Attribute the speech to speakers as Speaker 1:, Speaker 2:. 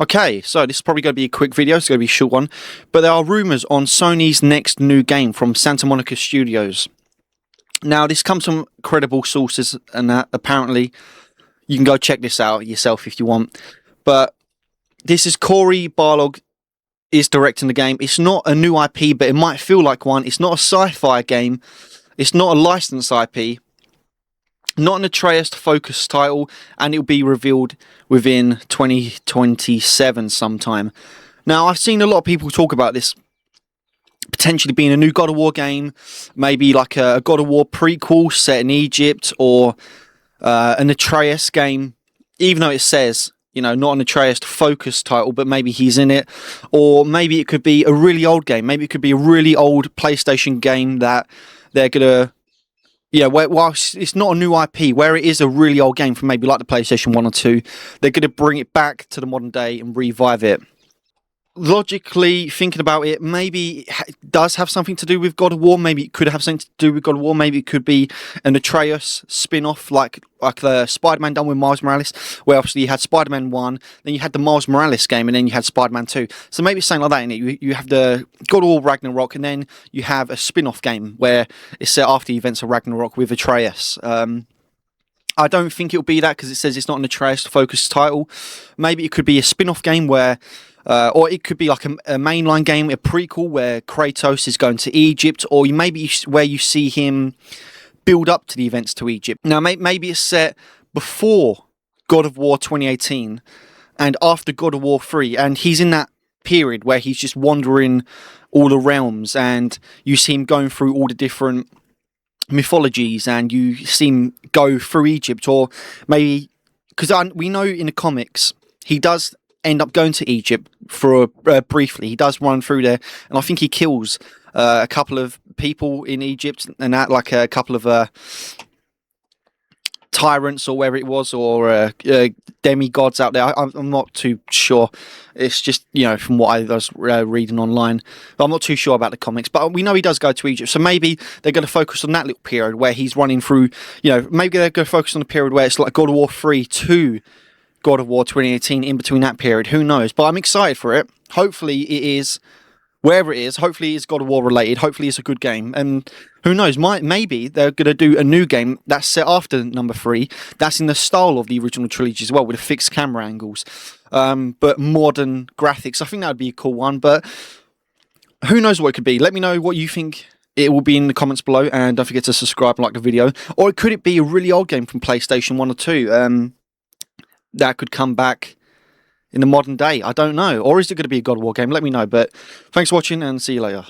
Speaker 1: Okay, so this is probably going to be a quick video, it's going to be a short one, but there are rumours on Sony's next new game from Santa Monica Studios. Now, this comes from credible sources, and apparently you can go check this out yourself if you want, but this is Cory Barlog is directing the game. It's not a new IP, but it might feel like one. It's not a sci-fi game, it's not a licensed IP, not an Atreus focus title, and it'll be revealed within 2027 sometime. Now, I've seen a lot of people talk about this potentially being a new God of War game, maybe like a God of War prequel set in Egypt, or an Atreus game, even though it says, you know, not an Atreus focus title, but maybe he's in it. Or maybe it could be a really old game. Maybe it could be a really old PlayStation game that they're gonna, whilst it's not a new IP, where it is a really old game from maybe like the PlayStation 1 or 2, they're going to bring it back to the modern day and revive it. Logically thinking about it, maybe it does have something to do with God of War. Maybe it could have something to do with God of War. Maybe it could be an Atreus spin-off, like the Spider-Man done with Miles Morales, where obviously you had Spider-Man 1, then you had the Miles Morales game, and then you had Spider-Man 2. So maybe it's something like that in it. You have the God of War Ragnarok, and then you have a spin-off game where it's set after the events of Ragnarok with Atreus. I don't think it'll be that, because it says it's not an Atreus-focused title. Maybe it could be a spin-off game where... or it could be like a mainline game, a prequel where Kratos is going to Egypt, or maybe where you see him build up to the events to Egypt. Now, maybe it's set before God of War 2018 and after God of War 3, and he's in that period where he's just wandering all the realms, and you see him going through all the different mythologies, and you see him go through Egypt, or maybe, because we know in the comics he does end up going to Egypt for briefly. He does run through there, and I think he kills a couple of people in Egypt, and that, like a couple of tyrants or wherever it was, or demigods out there. I'm not too sure. It's just, from what I was reading online, but I'm not too sure about the comics. But we know he does go to Egypt, so maybe they're going to focus on that little period where he's running through. Maybe they're going to focus on the period where it's like God of War 3 to God of War 2018, in between that period. Who knows? But I'm excited for it. Hopefully it is, wherever it is, hopefully it's God of War related. Hopefully it's a good game. And who knows? Maybe they're going to do a new game that's set after number 3, that's in the style of the original trilogy as well, with fixed camera angles, but modern graphics. I think that would be a cool one, but who knows what it could be. Let me know what you think. It will be in the comments below, and don't forget to subscribe and like the video. Or could it be a really old game from PlayStation 1 or 2? That could come back in the modern day. I don't know. Or is it going to be a God of War game? Let me know. But thanks for watching, and see you later.